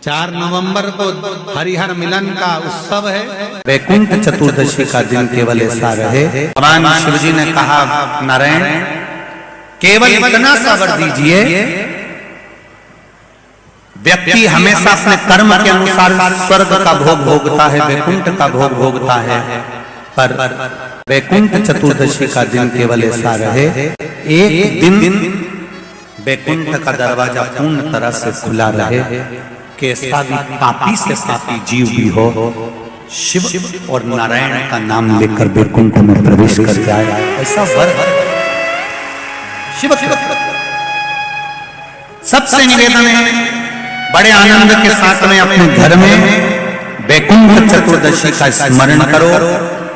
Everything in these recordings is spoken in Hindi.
4 नवंबर को हरिहर मिलन का उत्सव है। वैकुंठ चतुर्दशी का दिन केवल ऐसा रहे। भगवान शिव जी ने कहा, नारायण केवल इतना सा वर दीजिए, व्यक्ति हमेशा अपने कर्म के अनुसार स्वर्ग का भोग भोगता है, वैकुंठ का भोग भोगता है, पर वैकुंठ चतुर्दशी का दिन केवल ऐसा रहे, एक दिन वैकुंठ का दरवाजा पूर्ण तरह से खुला रहे कि ऐसा भी पापी से पापी जीव भी हो, शिव और नारायण का नाम लेकर वैकुंठ में प्रवेश कर जाए, ऐसा वर शिव। सबसे निवेदन है, बड़े आनंद के साथ में अपने घर में वैकुंठ चतुर्दशी का स्मरण करो।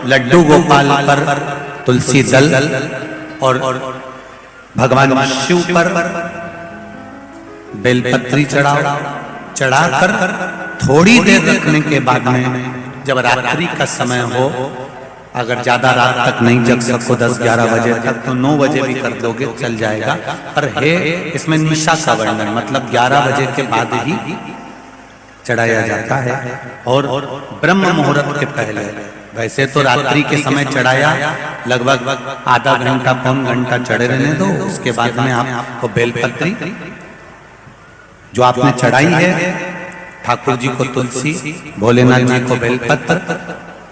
लड्डू गोपाल पर तुलसी दल और भगवान शिव पर बेलपत्री चढ़ाओ। चढ़ाकर थोड़ी देर रखने के बाद में जब रात्रि का समय हो, अगर ज्यादा रात तक नहीं जग सको 10-11 बजे तक, तो 9 बजे भी कर दोगे चल जाएगा। पर है इसमें निशा का वर्णन, मतलब 11 बजे के बाद ही चढ़ाया जाता है और ब्रह्म मुहूर्त के पहले। वैसे तो रात्रि के समय चढ़ाया, लगभग आधा घंटा पौन घंटा चढ़े रहने दो, उसके बाद में आपको बेलपत्री जो आपने चढ़ाई है, ठाकुर जी को तुलसी, भोलेनाथ जी को बेलपत्र,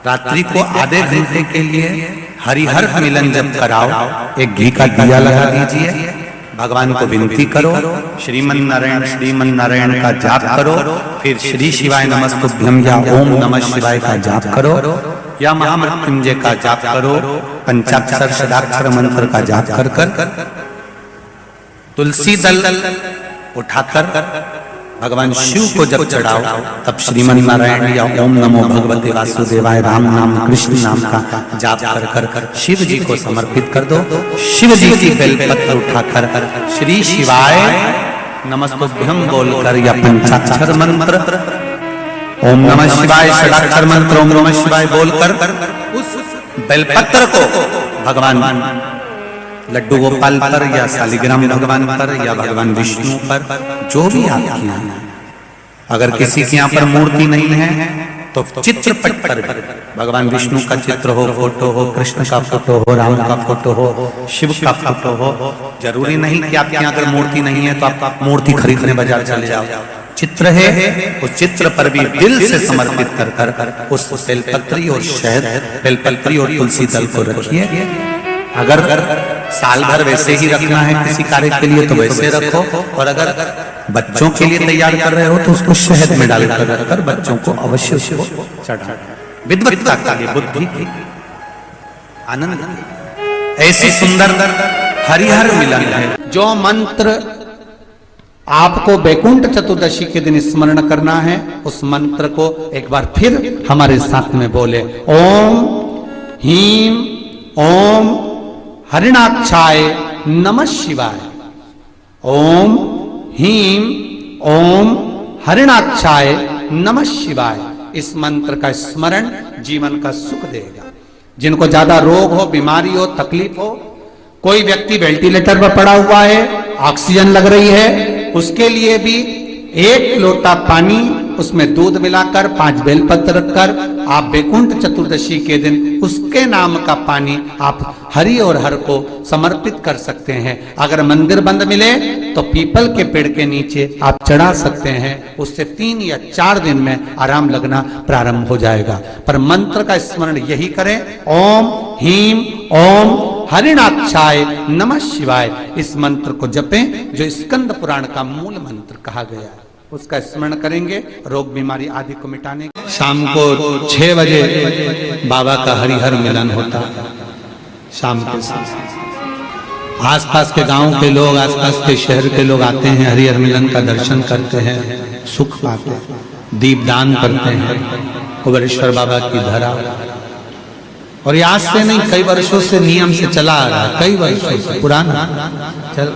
रात्रि को आधे घंटे के लिए हरिहर मिलन जब कराओ, एक घी का दिया लगा दीजिए, भगवान को विनती करो, श्रीमन नारायण का जाप करो, फिर श्री शिवाय नमस्तुभ्यं या ओम नमः शिवाय का जाप करो, या महामृत्युंजय का जाप करो, पंचाक्षर षडाक्षर मंत्र का जाप कर कर तुलसी दल उठाकर भगवान शिव को जब चढ़ाओ, तब श्रीमन नारायण या ओम नमो भगवते वासुदेवाय राम नाम कृष्ण नाम का जाप कर कर शिव जी को समर्पित कर दो। शिव जी की बेलपत्र उठाकर श्री शिवाय नमस्तुभ्यं बोलकर या पंचाक्षर मंत्र ओम नमः शिवाय षडाक्षर मंत्र ओम नमः शिवाय बोलकर उस बेलपत्र को भगवान लड्डू गोपाल पर या शालिग्राम भगवान पर या भगवान विष्णु पर, जो भी आपके यहाँ, अगर किसी के यहाँ पर मूर्ति नहीं है तो चित्रपट पर भगवान विष्णु का चित्र हो, फोटो हो, कृष्ण का फोटो हो, राम का फोटो हो, शिव का फोटो हो। जरूरी नहीं कि आपके यहाँ अगर मूर्ति नहीं है तो आप मूर्ति खरीदने बाजार चले जाओ। चित्र है, उस चित्र पर भी दिल से समर्पित कर कर उस बेलपत्री और शहद, बेलपत्री और तुलसी दल को रखिए। अगर साल भर वैसे ही रखना है किसी कार्य के लिए तो वैसे रखो, और अगर बच्चों के लिए तैयार कर रहे हो तो उसको शहद में डालकर रखकर बच्चों को अवश्य चढ़ा। विद्वत्ता का लिए बुद्धि की आनंद, ऐसी सुंदर हरिहर मिलन है। जो मंत्र आपको वैकुंठ चतुर्दशी के दिन स्मरण करना है, उस मंत्र को एक बार फिर हमारे साथ में बोले। ओम हीम ओम हरिणाक्षाय नमः शिवाय। ओम हीम ओम हरिणाक्षाय नमः शिवाय। इस मंत्र का स्मरण जीवन का सुख देगा। जिनको ज्यादा रोग हो, बीमारी हो, तकलीफ हो, कोई व्यक्ति वेंटिलेटर पर पड़ा हुआ है, ऑक्सीजन लग रही है, उसके लिए भी 1 लोटा पानी, उसमें दूध मिलाकर 5 बेलपत्र रखकर आप वैकुंठ चतुर्दशी के दिन उसके नाम का पानी आप हरि और हर को समर्पित कर सकते हैं। अगर मंदिर बंद मिले तो पीपल के पेड़ के नीचे आप चढ़ा सकते हैं, उससे 3 या 4 दिन में आराम लगना प्रारंभ हो जाएगा। पर मंत्र का स्मरण यही करें, ओम हीम ओम हरिणाक्षाय नमः शिवाय। इस मंत्र को जपें, जो स्कंद पुराण का मूल मंत्र कहा गया है, उसका स्मरण करेंगे रोग बीमारी आदि को मिटाने। शाम को 6 बजे बाबा का हरिहर मिलन होता है। शाम के आसपास के गांव के लोग, आसपास के शहर के लोग आते हैं, हरिहर मिलन का दर्शन करते हैं, सुख पाते हैं, दीपदान करते हैं कुबेरेश्वर बाबा की धरा। और ये आज से नहीं, कई वर्षों से नियम से चला आ रहा है, कई वर्षों से पुराना चल।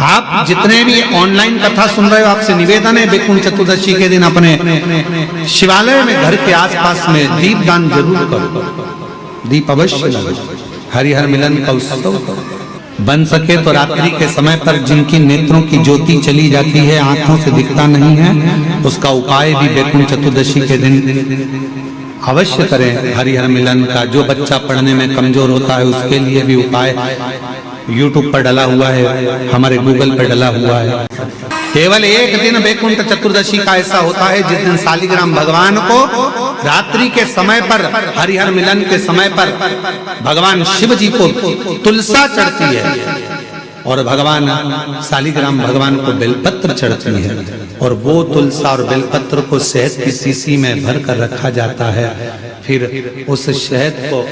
आप जितने भी ऑनलाइन कथा सुन रहे हो, आपसे निवेदन है, वैकुंठ चतुर्दशी के दिन अपने शिवालय में, घर के आसपास में दीपदान जरूर करो, दीप अवश्य लगाओ, हरिहर मिलन का उत्सव करो। बन सके तो रात्रि के समय पर जिनकी नेत्रों की ज्योति चली जाती है, आंखों से दिखता नहीं है, उसका उपाय भी वैकुंठ चतुर्दशी के दिन अवश्य करें हरिहर मिलन का। जो बच्चा पढ़ने में कमजोर होता है उसके लिए भी उपाय YouTube पर डला हुआ है, हमारे गूगल पर डला हुआ है। केवल एक दिन वैकुंठ चतुर्दशी का ऐसा होता है जिस दिन शालिग्राम भगवान को रात्रि के समय पर, हरिहर मिलन के समय पर भगवान शिव जी को तुलसा चढ़ती है और भगवान शालिग्राम भगवान को बेलपत्र चढ़ती है, और वो तुलसा और बेलपत्र को शहद की शीशी में भर कर रखा जाता है। फिर उस शहद को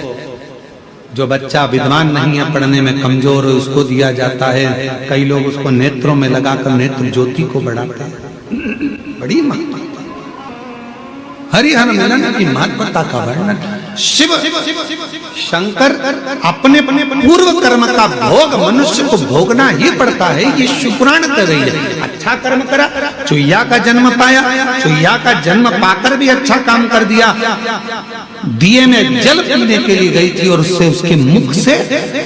जो बच्चा विद्वान नहीं है, पढ़ने में कमजोर है, उसको दिया जाता है। कई लोग उसको नेत्रों में लगाकर नेत्र ज्योति को बढ़ाते हैं। बड़ी महत्ता, हरिहर मिलन की महत्ता का वर्णन। शिव शंकर अपने पूर्व कर्म का भोग मनुष्य को भोगना ही पड़ता है, ये शिवपुराण कर रही है। अच्छा कर्म करा, चुईया का जन्म पाया, चुईया का जन्म पाकर भी अच्छा काम कर दिया। दिए में जल पीने के लिए गई थी और उससे उसके मुख से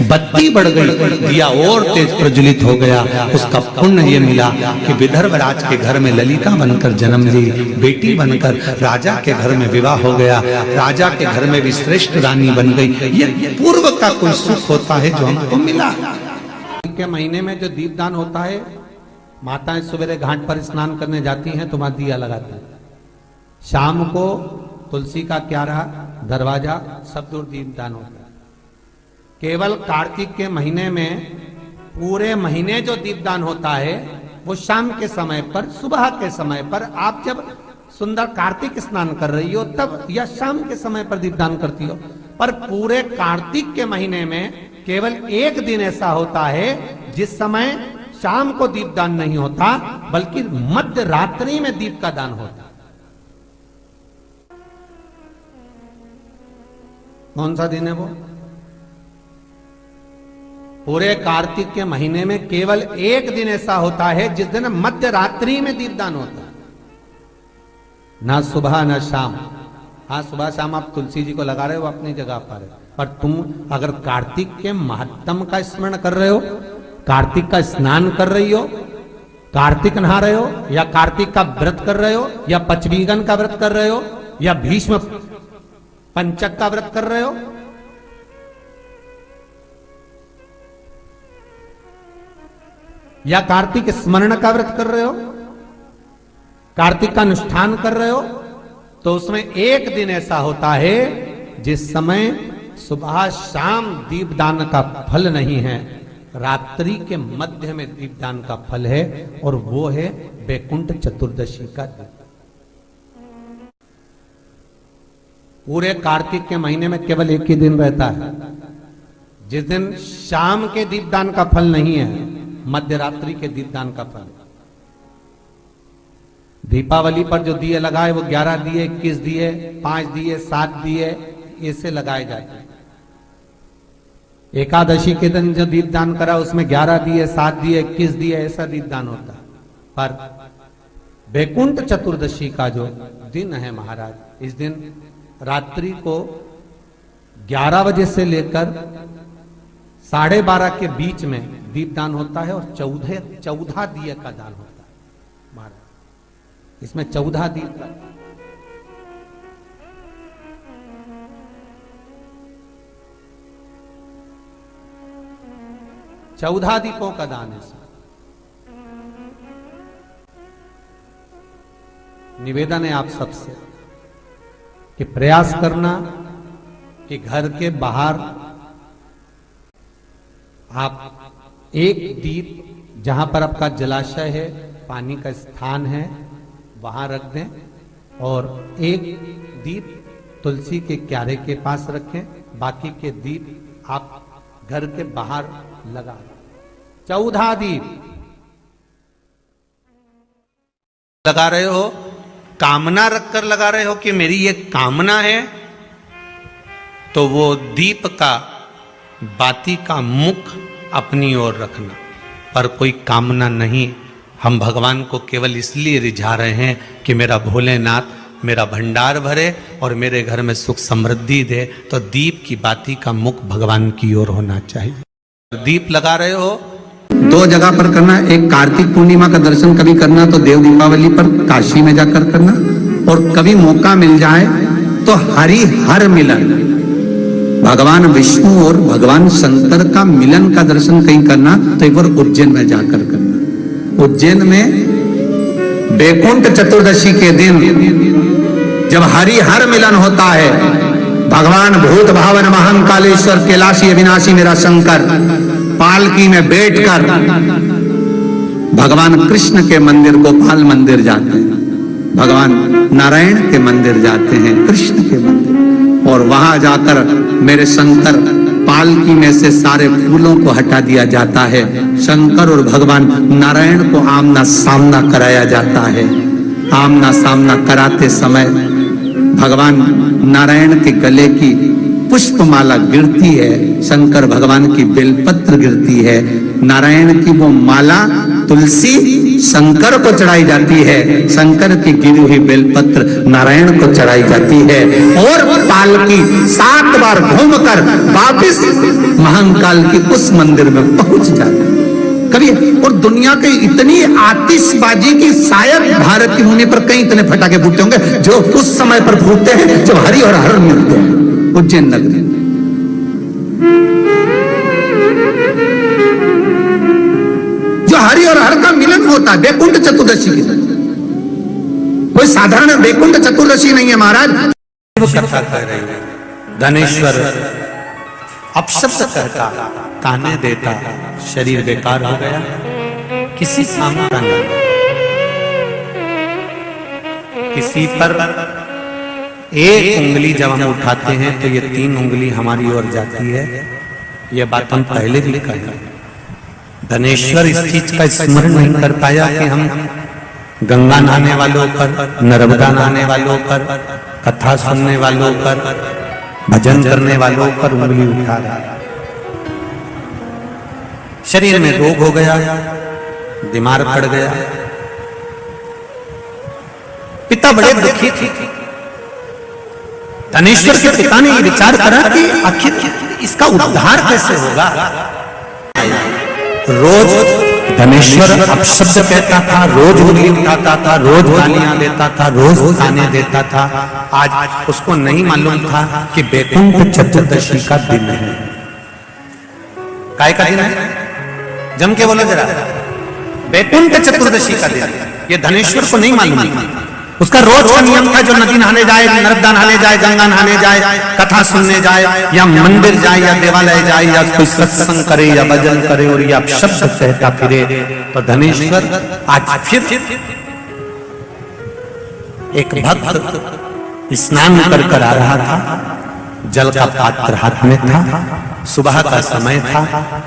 बत्ती बढ़ गई, दिया और तेज प्रज्वलित हो गया। उसका पुण्य ये मिला कि विदर्भ राज के घर में ललिता बनकर जन्म ली, बेटी बनकर राजा के घर में विवाह हो गया, राजा के घर में भी श्रेष्ठ रानी बन गई। ये पूर्व का कोई सुख होता है जो हमको मिला। के महीने में जो दीपदान होता है, माताएं सवेरे घाट पर स्नान करने जाती हैं तो वहां दिया लगाती हैं। शाम को तुलसी का क्यारा, दरवाजा सब दूर दीपदान होता है। केवल कार्तिक के महीने में पूरे महीने जो दीपदान होता है वो शाम के समय पर, सुबह के समय पर, आप जब सुंदर कार्तिक स्नान कर रही हो तब, या शाम के समय पर दीपदान करती हो। पर पूरे कार्तिक के महीने में केवल एक दिन ऐसा होता है जिस समय शाम को दीपदान नहीं होता, बल्कि मध्य रात्रि में दीप का दान होता। कौन सा दिन है वो? पूरे कार्तिक के महीने में केवल एक दिन ऐसा होता है जिस दिन मध्य रात्रि में दीपदान होता है, ना सुबह ना शाम। हाँ, सुबह शाम आप तुलसी जी को लगा रहे हो अपनी जगह पर, पर तुम अगर कार्तिक के महत्तम का स्मरण कर रहे हो, कार्तिक का स्नान कर रही हो, कार्तिक नहा रहे हो, या कार्तिक का व्रत कर रहे हो, या पचवीगन का व्रत कर रहे हो, या भीष्म पंचक का व्रत कर रहे हो, या कार्तिक स्मरण का व्रत कर रहे हो, कार्तिक का अनुष्ठान कर रहे हो, तो उसमें एक दिन ऐसा होता है जिस समय सुबह शाम दीपदान का फल नहीं है, रात्रि के मध्य में दीपदान का फल है, और वो है वैकुंठ चतुर्दशी का दिन। पूरे कार्तिक के महीने में केवल एक ही दिन रहता है जिस दिन शाम के दीपदान का फल नहीं है, मध्य रात्रि के दीपदान का फल। दीपावली पर जो दिए लगाए वो 11 दिए, 21 दिए, 5 दिए, 7 दिए, ऐसे लगाए जाते हैं। एकादशी के दिन जो दीपदान करा उसमें 11 दिए, 7 दिए, 21 दिए, ऐसा दीपदान होता है। पर वैकुंठ चतुर्दशी का जो दिन है महाराज, इस दिन रात्रि को 11 बजे से लेकर 12:30 के बीच में दीपदान होता है, और 14 दिए का दान होता है महाराज। इसमें 14 दीप का, चौदह दीपों का दान है। निवेदन है आप सबसे कि प्रयास करना कि घर के बाहर आप एक दीप, जहां पर आपका जलाशय है, पानी का स्थान है, वहां रख दें, और एक दीप तुलसी के क्यारे के पास रखें। बाकी के दीप आप घर के बाहर लगा दें। 14 दीप लगा रहे हो, कामना रखकर लगा रहे हो कि मेरी ये कामना है, तो वो दीप का, बाती का मुख अपनी ओर रखना, पर कोई कामना नहीं। हम भगवान को केवल इसलिए रिझा रहे हैं कि मेरा भोलेनाथ मेरा भंडार भरे और मेरे घर में सुख समृद्धि दे, तो दीप की बाती का मुख भगवान की ओर होना चाहिए। दीप लगा रहे हो, दो जगह पर करना, एक कार्तिक पूर्णिमा का दर्शन कभी करना तो देव दीपावली पर काशी में जाकर करना, और कभी मौका मिल जाए तो हरि हर मिलन, भगवान विष्णु और भगवान शंकर का मिलन का दर्शन कहीं करना तो एक बार उज्जैन में जाकर करना। उज्जैन में वैकुंठ चतुर्दशी के दिन जब हरि हर मिलन होता है, भगवान भूत भावन महाकालेश्वर कैलाशी अविनाशी मेरा शंकर पालकी में बैठकर भगवान कृष्ण के मंदिर गोपाल मंदिर जाते हैं, भगवान नारायण के मंदिर जाते हैं, कृष्ण के मंदिर, और वहां जाकर मेरे शंकर पालकी में से सारे फूलों को हटा दिया जाता है, शंकर और भगवान नारायण को आमना सामना कराया जाता है। आमना सामना कराते समय भगवान नारायण के गले की पुष्पमाला गिरती है, शंकर भगवान की बेलपत्र गिरती है, नारायण की वो माला तुलसी शंकर को चढ़ाई जाती है, शंकर की गिरी हुई बेलपत्र नारायण को चढ़ाई जाती है, और पालकी 7 बार घूमकर वापिस महाकाल की उस मंदिर में पहुंच जाती है। कभी और दुनिया की इतनी आतिशबाजी की शायद भारत की भूमि पर कहीं इतने फटाके फूटते होंगे जो उस समय पर फूटते हैं जब हरि और हर मिलते हैं उज्जैन नगरी। जो हरि और हर का मिलन होता है वैकुंठ चतुर्दशी की तरह, कोई साधारण वैकुंठ चतुर्दशी नहीं है महाराज। कथा कह रहे हैं, धनेश्वर अपशब्द कहता, ताने देता, शरीर बेकार हो गया, किसी काम का नहीं, किसी पर एक उंगली जब हम उठाते हैं तो ये 3 उंगली हमारी ओर जाती है। ये बात हम पहले भी कही। धनेश्वर इस चीज का स्मरण नहीं कर पाया कि हम गंगा नहाने वालों पर, नर्मदा नहाने वालों पर, कथा सुनने वालों पर, भजन करने वालों पर उंगली उठा रहा है। शरीर में रोग हो गया, बीमार पड़ गया, पिता बड़े दुखी थे। धनेश्वर के पिता ने ये विचार करा कि आखिर इसका उद्धार कैसे होगा। रोज धनेश्वर अपशब्द कहता था, रोज उंगली उठाता था, रोज गालियां देता था, रोज ताने देता था। आज उसको नहीं मालूम था कि वैकुंठ चतुर्दशी का दिन है। काय का दिन है? जम के बोलो जरा, वैकुंठ चतुर्दशी का दिन। ये धनेश्वर को नहीं मालूम था। उसका रोज का नियम था, जो नदी नहाने जाए, नर्मदा नहाने जाए, गंगा नहाने जाए, कथा सुनने जाए, या मंदिर जाए, या देवालय जाए, या कोई सत्संग करे, या भजन करे, और या शब्द कहता फिरे। तो धनेश्वर आज फिर एक भक्त स्नान कर आ रहा था, जल का पात्र हाथ में था, सुबह का समय था,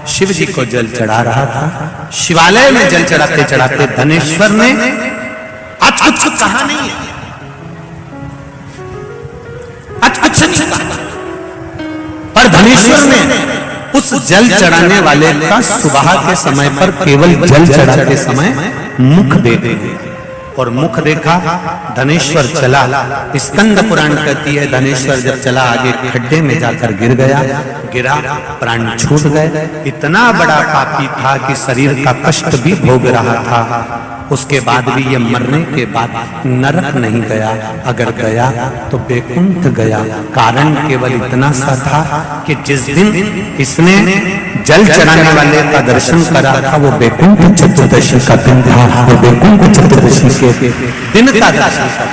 शिव जी को जल चढ़ा रहा था। शिवालय में जल चढ़ाते चढ़ाते धनेश्वर ने आज कुछ कहा नहीं है, आज कुछ नहीं कहा, पर धनेश्वर ने उस जल चढ़ाने वाले का सुबह के समय पर केवल जल चढ़ाते समय मुख देते हैं, और मुख देखा। धनेश्वर चला, स्कंद पुराण कहती है धनेश्वर जब चला आगे खड्डे में जाकर गिर गया, गिरा, प्राण छूट गए। इतना बड़ा पापी था कि शरीर का कष्ट भी भोग रहा था। उसके बाद भी ये मरने के बाद नरक नहीं गया, अगर गया तो वैकुंठ गया। कारण केवल इतना सा था कि जिस दिन इसने जल चढ़ाने वाले का दर्शन करा था वो वैकुंठ चतुर्दशी का दिन था, वो वैकुंठ चतुर्दशी के दिन का दर्शन था।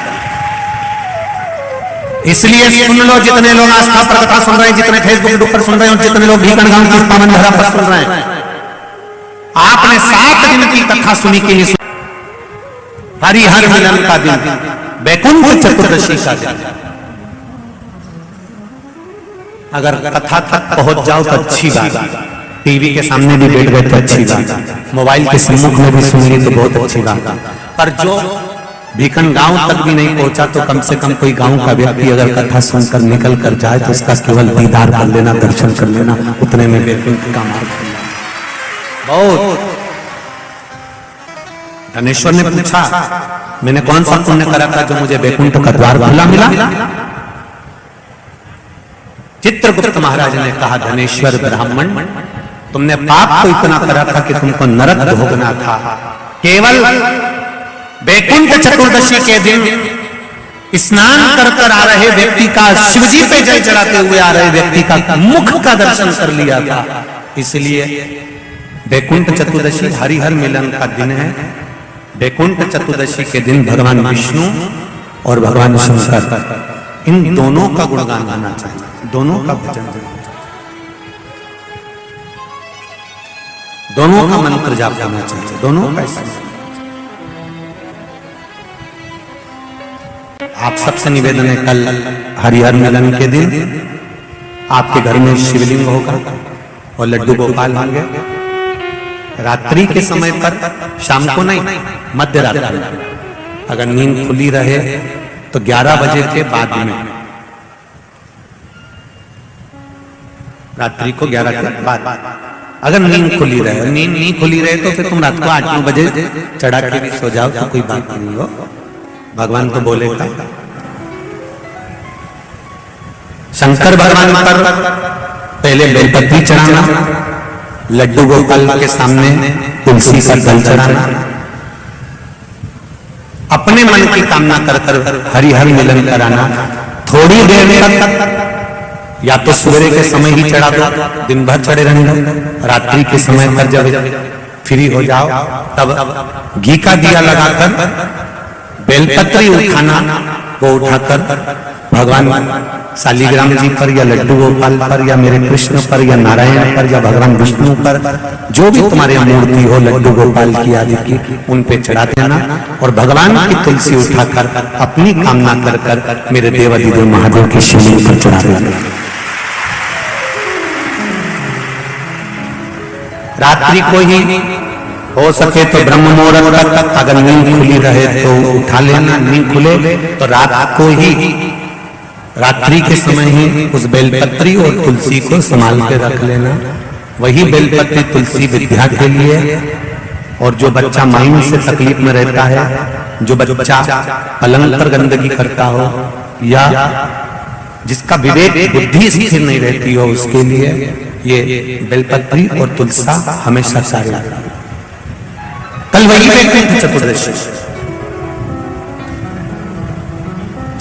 इसलिए सुन लो, जितने लोग आस्था पर कथा सुन रहे हैं, जितने फेसबुक पर सुन रहे हैं, जितने लोग भीकन गांव की पावन धरा पर सुन रहे हैं, आपने 7 दिन की कथा सुनी कि नहीं? हरि हर मिलन का दिन, वैकुंठ चतुर्दशी का दिन। अगर कथा तक पहुंच जाओ तो अच्छी बात, टीवी के सामने भी बैठ गए तो अच्छी बात, मोबाइल के सम्मुख में भी सुन ली तो बहुत अच्छी बात। पर जो भीकन गांव तक भी नहीं पहुंचा तो कम से कम कोई गांव का व्यक्ति अगर कथा सुनकर निकल कर जाए तो उसका केवल दीदार कर लेना, दर्शन कर लेना, उतने में वैकुंठ का मार्ग बहुत। धनेश्वर ने पूछा, मैंने कौन सा पुण्य करा था जो मुझे वैकुंठ का द्वार खुला मिला? चित्रगुप्त महाराज ने कहा, धनेश्वर ब्राह्मण तुमने पाप तो इतना करा था कि तुमको नरक भोगना था। केवल वैकुंठ चतुर्दशी के दिन स्नान कर कर आ रहे व्यक्ति का, शिवजी पे जल चढ़ाते हुए आ रहे व्यक्ति का मुख का दर्शन कर लिया था। इसलिए वैकुंठ चतुर्दशी हरिहर मिलन का दिन है। वैकुंठ चतुर्दशी के दिन भगवान विष्णु और भगवान शंकर इन दोनों का गुणगान गाना चाहिए, दोनों का भजन, दोनों का मंत्र जाप करना चाहिए, दोनों का। आप सबसे निवेदन है, कल हरिहर मिलन के दिन आपके घर में शिवलिंग होगा और लड्डू गोपाल होंगे। रात्रि के समय पर, शाम को नहीं, मध्य रात्रि, अगर नींद खुली रहे तो 11 बजे के बाद में, रात्रि को 11 के बाद, अगर नींद खुली रहे, नींद नहीं खुली रहे तो फिर तुम रात को 8-9 बजे चढ़ा के भी सो जाओ तो कोई बात नहीं हो, भगवान तो बोलेगा। शंकर भगवान पर पहले बेलपत्री चढ़ाना, लड्डू गोपाल के सामने तुलसी का दल चढ़ाना, अपने मन की कामना कर कर हरिहर मिलन कराना। थोड़ी देर तक या तो सवेरे के समय ही चढ़ा दो, दिन भर चढ़े रहेंगे, रात्रि के समय पर जब फ्री हो जाओ तब घी का दिया लगाकर बेलपत्री उठाना, वो उठाकर भगवान शालिग्राम जी पर या लड्डू गोपाल पर या मेरे कृष्ण पर या नारायण पर या भगवान विष्णु पर, जो भी तुम्हारी मूर्ति हो लड्डू गोपाल की आदि की, उन पे चढ़ा देना और भगवान की तुलसी उठाकर अपनी कामना कर कर मेरे देवाधिदेव महादेव की शिवलिंग पर चढ़ा देना। रात्रि को ही हो सके तो ब्रह्म मुहूर्त तक, अगर नींद खुली रहे तो उठा लेना, नींद खुले तो रात को ही, रात्रि के समय ही उस बेलपत्री और तुलसी को संभाल के रख लेना। वही बेलपत्री तुलसी विद्या के लिए, और जो बच्चा माइंड से तकलीफ में रहता है, जो बच्चा पलंग पर गंदगी करता हो या जिसका विवेक बुद्धि स्थिर नहीं रहती हो, उसके लिए ये बेलपत्री और तुलसा हमेशा कार्य आता है। कल वही वैकुंठ चतुर्दशी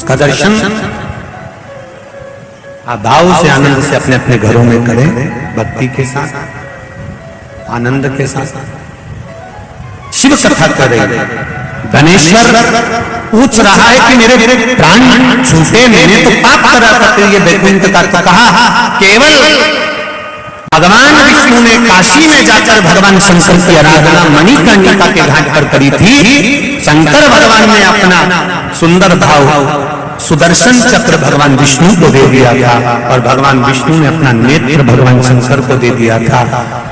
का दर्शन आप भाव से, आनंद से अपने अपने घरों में करें, भक्ति के साथ, आनंद के साथ शिव कथा करें। धनेश्वर पूछ रहा है कि मेरे प्राण छूटे, मैंने तो पाप करा था, ये वैकुंठ का तो कहा। केवल भगवान विष्णु ने काशी में जाकर भगवान शंकर की आराधना मणिकर्णिका के घाट पर करी थी। शंकर भगवान ने अपना सुंदर भाव सुदर्शन चक्र भगवान विष्णु को दे दिया था और भगवान विष्णु ने अपना नेत्र भगवान शंकर को दे दिया था।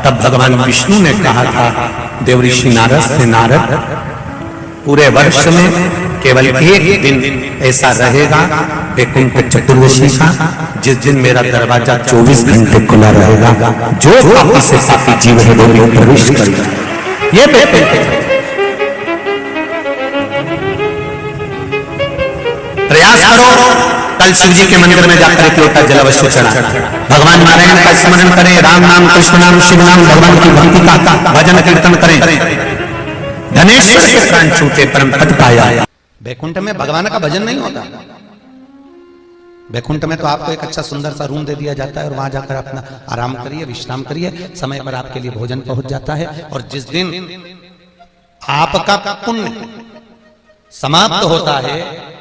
तब भगवान विष्णु ने कहा था देवऋषि नारद से, नारद पूरे वर्ष में केवल एक दिन ऐसा रहेगा वैकुंठ चतुर्दशी का, जिस दिन मेरा दरवाजा 24 घंटे खुला रहेगा, जो पापी से पापी जीव है वो भी प्रवेश करेगा। ये प्रयास करो, कल शिव जी के मंदिर में जाकर एक लोटा जल अवश्य चढ़ा, भगवान नारायण का स्मरण करें, राम नाम कृष्ण नाम शिव नाम भगवान की भक्ति का भजन कीर्तन करें। धनेश्वर के प्राण छूटे परम पद पाया। वैकुंठ में भगवान का भजन नहीं होता। वैकुंठ में तो आपको एक अच्छा सुंदर सा रूम दे दिया जाता है और वहां जाकर अपना आराम करिए, विश्राम करिए, समय पर आपके लिए भोजन पहुंच जाता है। और जिस दिन आपका पुण्य समाप्त होता है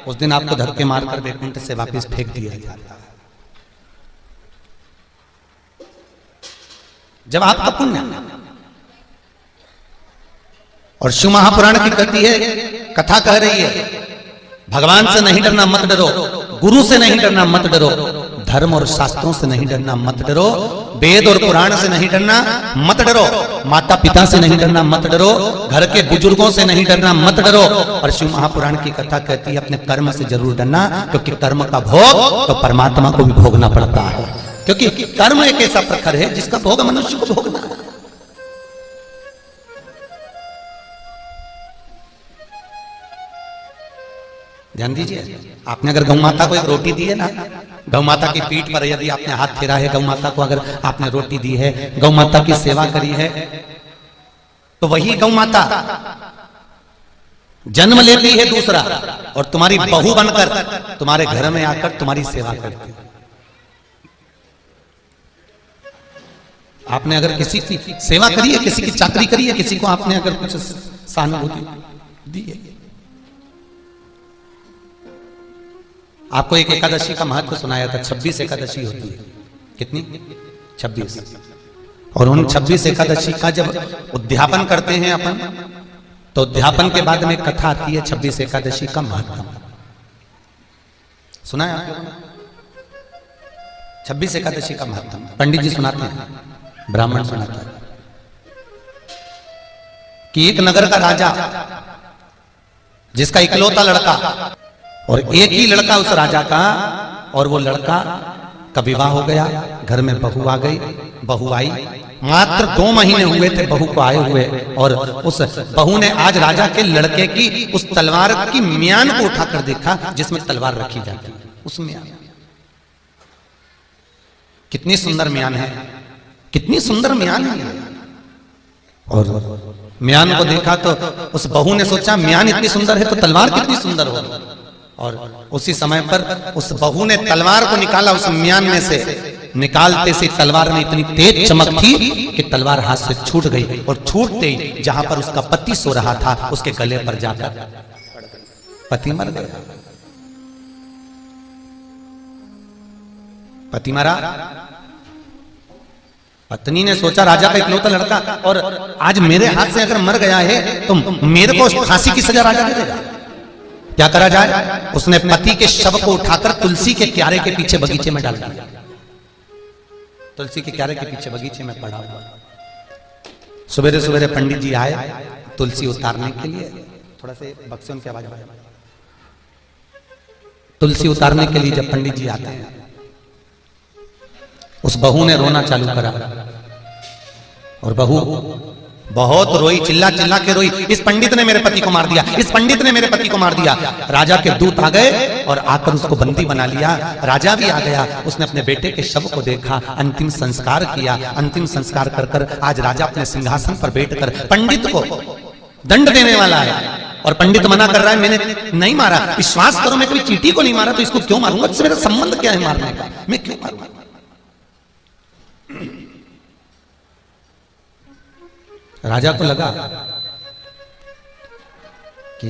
उस दिन आपको धक्के मारकर वैकुंठ से वापस फेंक दिया जाता है। जब आपका पुण्य, और शिव महापुराण की कहती है, कथा कह रही है, भगवान से नहीं डरना मत डरो, गुरु से नहीं डरना मत डरो, धर्म और शास्त्रों से नहीं डरना मत डरो, वेद और पुराण से नहीं डरना मत डरो, माता पिता से नहीं डरना मत डरो, घर के बुजुर्गों से नहीं डरना मत डरो। और शिव महापुराण की कथा कहती है अपने कर्म से जरूर डरना, क्योंकि कर्म का भोग तो परमात्मा को भी भोगना पड़ता है। क्योंकि कर्म एक ऐसा प्रखर है जिसका भोग मनुष्य को भोगना है। ध्यान दीजिए, आपने अगर गौ माता को एक रोटी दी है ना, गौ माता की पीठ पर यदि आपने हाथ फेरा है, गौ माता को अगर आपने रोटी दी है, गौ माता की सेवा करी है, तो वही गौ माता जन्म लेती है दूसरा और तुम्हारी बहू बनकर तुम्हारे घर में आकर तुम्हारी सेवा करती है। आपने अगर किसी की सेवा करी है, किसी की चाकरी करी है, किसी को आपने अगर कुछ सहानुभूति दी है। आपको एक एकादशी का महत्व सुनाया था, 26 एकादशी होती है। कितनी? 26। और उन 26 एकादशी का जब उद्यापन करते हैं अपन, तो उद्यापन के बाद में कथा आती है 26 एकादशी का महत्व। सुना है आप लोगों ने? 26 एकादशी का महत्व पंडित जी सुनाते हैं, ब्राह्मण सुनाता है कि एक नगर का राजा, जिसका इकलौता लड़का, और एक ही लड़का उस राजा का, और वो लड़का का विवाह हो गया, घर में बहू आ गई, बहू आई, मात्र 2 महीने हुए थे बहू को आए हुए, और उस बहू ने आज राजा के लड़के की उस तलवार की म्यान को उठाकर देखा जिसमें तलवार रखी जाती है। उस म्यान, कितनी सुंदर म्यान है, कितनी सुंदर म्यान है। और म्यान को देखा तो उस बहू ने सोचा म्यान इतनी सुंदर है तो तलवार कितनी सुंदर होगी। और उसी समय पर उस बहू ने तलवार को निकाला, उस म्यान में से निकालते से तलवार में इतनी तेज चमक थी कि तलवार हाथ से छूट गई, और छूटते ही जहां पर उसका पति सो रहा था उसके गले पर जाकर पति मर गया। पति मरा, पत्नी ने सोचा राजा का इकलौता लड़का, और आज मेरे हाथ से अगर मर गया है तो मेरे को फांसी की सजा राजा दे देगा। क्या करा जाए? उसने पति के शव को उठाकर तुलसी के क्यारे के पीछे बगीचे में डाल दिया। तुलसी के क्यारे के पीछे बगीचे में पड़ा हुआ। सवेरे सवेरे पंडित जी आए तुलसी उतारने के लिए। थोड़ा से बक्से उनकी आवाज बढ़ाइए। तुलसी उतारने के लिए जब पंडित जी आते हैं, उस बहू ने रोना चालू करा, और बहू बहुत रोई, चिल्ला चिल्ला के रोई, इस पंडित ने मेरे पति को मार दिया, इस पंडित ने मेरे पति को मार दिया। राजा के दूत आ गए और आकर उसको बंदी बना लिया। राजा भी आ गया, उसने अपने बेटे के शव को देखा, अंतिम संस्कार किया। अंतिम संस्कार कर कर आज राजा अपने सिंहासन पर बैठकर पंडित को दंड देने वाला है, और पंडित मना कर रहा है, मैंने नहीं मारा, विश्वास करो मैं कोई चींटी को नहीं मारा, तो इसको क्यों मारूंगा? इससे मेरा संबंध क्या है मारने का? मैं क्यों मारूंगा? राजा को लगा कि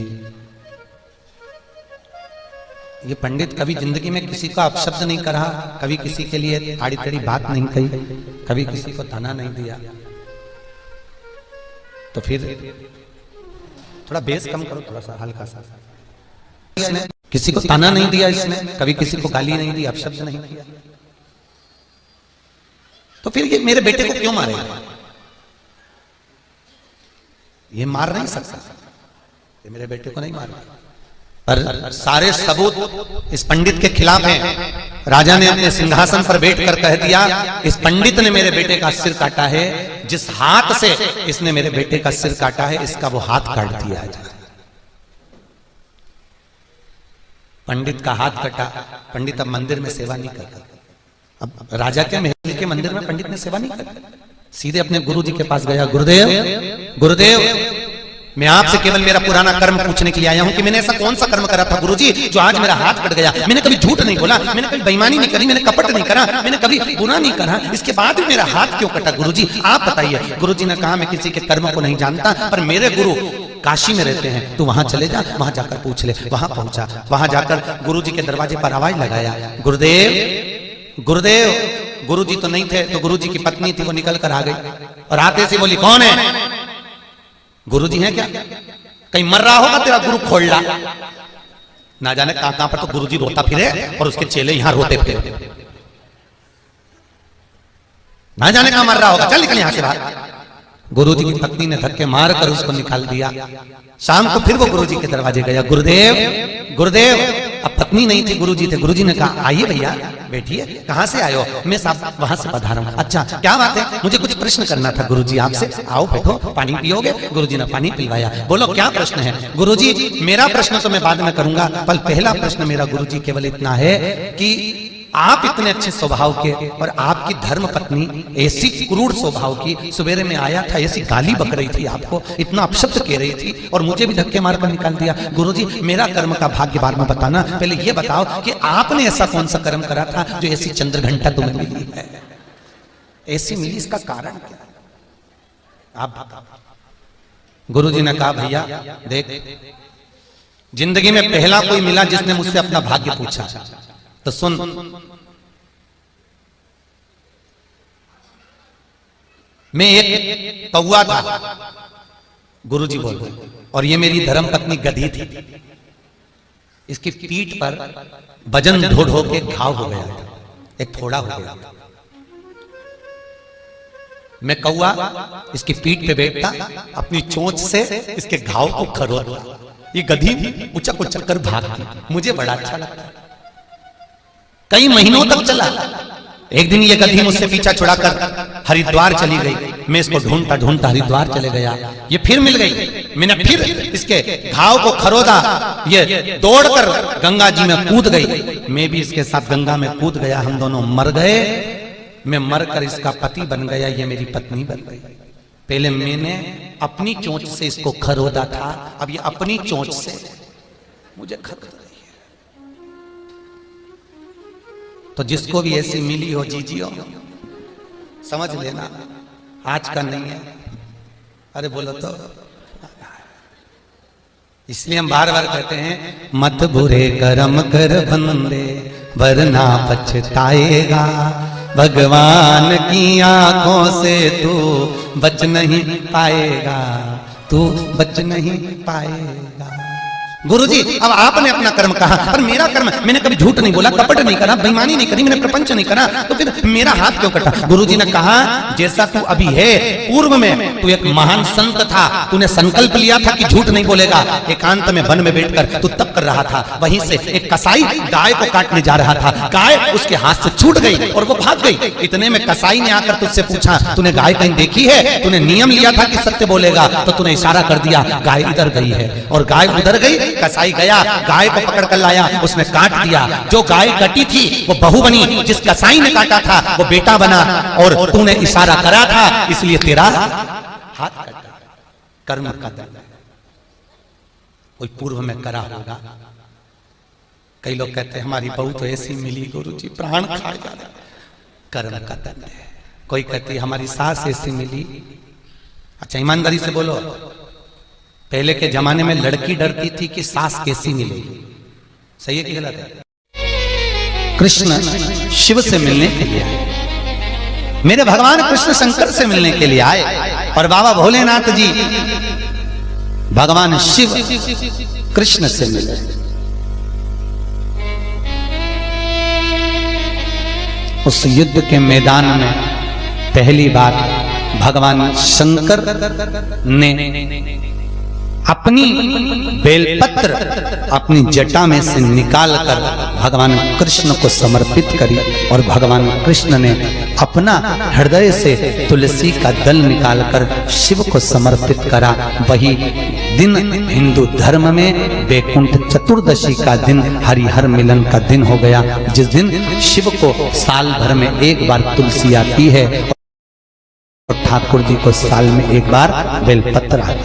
ये पंडित कभी जिंदगी में किसी का अपशब्द नहीं करा, कभी किसी के लिए आड़ी टेढ़ी बात नहीं कही, कभी किसी को ताना नहीं दिया। तो फिर थोड़ा बेस कम करो, थोड़ा सा हल्का सा। इसने किसी को ताना नहीं दिया, इसने कभी किसी को गाली नहीं दी, अपशब्द नहीं किया, तो फिर ये मेरे बेटे को क्यों मारेगा? ये मार नहीं सकता, ये मेरे बेटे को नहीं मारेगा। पर सारे सबूत इस पंडित के खिलाफ हैं। राजा ने अपने सिंहासन पर बैठकर कह दिया, इस पंडित ने मेरे बेटे का सिर काटा है, जिस हाथ से इसने मेरे बेटे का सिर काटा है इसका वो हाथ काट दिया जाए। पंडित का हाथ कटा। पंडित अब मंदिर में सेवा नहीं करता। अब राजा के महल के मंदिर में पंडित ने सेवा नहीं करी, सीधे अपने गुरु जी के पास गया। गुरुदेव, गुरुदेव, मैं आपसे केवल मेरा पुराना कर्म पूछने के लिए आया हूं कि मैंने ऐसा कौन सा कर्म करा था गुरुजी जो आज मेरा हाथ कट गया। मैंने कभी झूठ नहीं बोला, मैंने कभी बेईमानी नहीं करी, मैंने कपट नहीं करा, मैंने कभी बुरा नहीं करा, इसके बाद भी मेरा हाथ क्यों कटा गुरुजी? आप बताइए। गुरुजी ने कहा, मैं किसी के कर्म को नहीं जानता, पर मेरे गुरु काशी में रहते हैं, तू वहां चले जा, वहां जाकर पूछ ले। वहां पहुंचा, वहां जाकर गुरुजी के दरवाजे पर आवाज लगाया, गुरुदेव, गुरुदेव। गुरुजी तो नहीं थे, तो गुरुजी की पत्नी थी, वो निकल कर आ गई और आते से बोली, कौन है? गुरुजी हैं क्या? कहीं मर रहा होगा तेरा गुरु खोलला। ना जाने कहां पर तो गुरुजी रोता फिरे और उसके चेले यहां रोते फिरे। ना जाने कहां मर रहा होगा, चल निकल यहां से बाहर। गुरुजी की पत्नी ने धक्के मार कर उसको निकाल दिया। शाम को फिर वो गुरुजी के दरवाजे गया, गुरुदेव, गुरुदेव, अब पत्नी नहीं थी, गुरुजी थे। गुरुजी ने कहा आइए भैया बैठिए। कहाँ से आए हो? मैं साहब वहां से पधारा हूं। अच्छा क्या बात है? मुझे कुछ प्रश्न करना था गुरुजी आपसे। आओ बैठो, पानी पियोगे? गुरुजी ने पानी पिलवाया। बोलो क्या प्रश्न है? गुरुजी मेरा प्रश्न तो मैं बाद में करूंगा, पर पहला प्रश्न मेरा गुरुजी केवल इतना है कि आप इतने अच्छे स्वभाव के और आपकी धर्म पत्नी ऐसी क्रूर स्वभाव की, सवेरे में आया था ऐसी गाली बक रही थी आपको, इतना अपशब्द कह रही थी और मुझे भी धक्के मारकर निकाल दिया। गुरुजी मेरा कर्म का भाग्य बाद में बताना, पहले ये बताओ कि आपने ऐसा कौन सा कर्म करा था जो ऐसी चंद्र घंटा तुम्हें मिली है? ऐसी मिली, इसका कारण क्या? आप बताओ। गुरुजी ने कहा भैया देख, जिंदगी में पहला कोई मिला जिसने मुझसे अपना भाग्य पूछा, तो सुन। मैं एक कौवा था, गुरुजी बोल रहे, और ये मेरी धर्म पत्नी गधी थी। इसकी पीठ पर वजन ढो ढो के घाव हो गया था, एक फोड़ा हो गया था। मैं कौवा इसकी पीठ पे बैठता, अपनी चोंच से इसके घाव को खरोदता, ये गधी उचक उचक कर भागती। मुझे बड़ा अच्छा लगता। कई महीनों तक चला। एक दिन ये गधी मुझसे पीछा छुड़ाकर हरिद्वार चली गई। मैं इसको ढूंढता ढूंढता हरिद्वार चले गया, ये फिर मिल गई। मैंने फिर इसके घाव को खरोदा, ये दौड़कर गंगा जी में कूद गई। मैं भी इसके साथ गंगा में कूद गया, हम दोनों मर गए। मैं मरकर इसका पति बन गया, ये मेरी पत्नी बन गई। पहले मैंने अपनी चोंच से इसको खरोदा था, अब ये अपनी चोंच से मुझे खरोद रही है। तो जिसको भी ऐसी मिली हो जीजियो, समझ लेना आज का नहीं है। अरे बोलो तो, इसलिए हम बार बार कहते हैं मत बुरे कर्म कर बंदे वरना पछताएगा। भगवान की आंखों से तू बच नहीं पाएगा, तू बच नहीं पाएगा। गुरुजी अब आपने अपना कर्म कहा, पर मेरा कर्म, मैंने कभी झूठ नहीं बोला, कपट नहीं करा, बेईमानी नहीं करी, मैंने प्रपंच नहीं करा, तो फिर मेरा हाथ क्यों कटा? गुरुजी ने कहा जैसा तू अभी है, पूर्व में तू एक महान संत था, तूने संकल्प लिया था कि झूठ नहीं बोलेगा। एकांत में वन में बैठकर तू तप कर रहा था, वहीं से एक कसाई गाय को काटने जा रहा था, गाय उसके हाथ से छूट गई और वो भाग गई। इतने में कसाई ने आकर तुझसे पूछा तूने गाय कहीं देखी है? तूने नियम लिया था कि सत्य बोलेगा, तो तूने इशारा कर दिया गाय इधर गई है, और गाय उधर गई। कसाई गया, गाय को पकड़ कर लाया, उसने काट दिया। जो गाय कटी थी वो बहू बनी, जिस कसाई ने काटा था वो बेटा बना, और तूने इशारा करा था इसलिए तेरा हाथ कटा। कर्म का दंड कोई पूर्व में करा होगा। कई लोग कहते हैं हमारी बहू तो ऐसी मिली गुरुजी, प्राण खा जा रहा। कर्म का दंड है। कोई कहती हमारी सास ऐसी मिली। अच्छा ईमानदारी से बोलो, पहले के जमाने में लड़की डरती थी कि सास कैसी मिलेगी, सही है कि गलत है? कृष्ण शिव से मिलने के लिए आए, मेरे भगवान कृष्ण शंकर से मिलने के लिए आए, और बाबा भोलेनाथ जी भगवान शिव कृष्ण से मिले। उस युद्ध के मैदान में पहली बार भगवान शंकर ने अपनी बेलपत्र अपनी जटा में से निकालकर भगवान कृष्ण को समर्पित करी, और भगवान कृष्ण ने अपना हृदय से तुलसी का दल निकालकर शिव को समर्पित करा। वही दिन हिंदू धर्म में वैकुंठ चतुर्दशी का दिन, हरिहर मिलन का दिन हो गया, जिस दिन शिव को साल भर में एक बार तुलसी आती है और ठाकुर जी को साल में एक बार बेलपत्र आता है।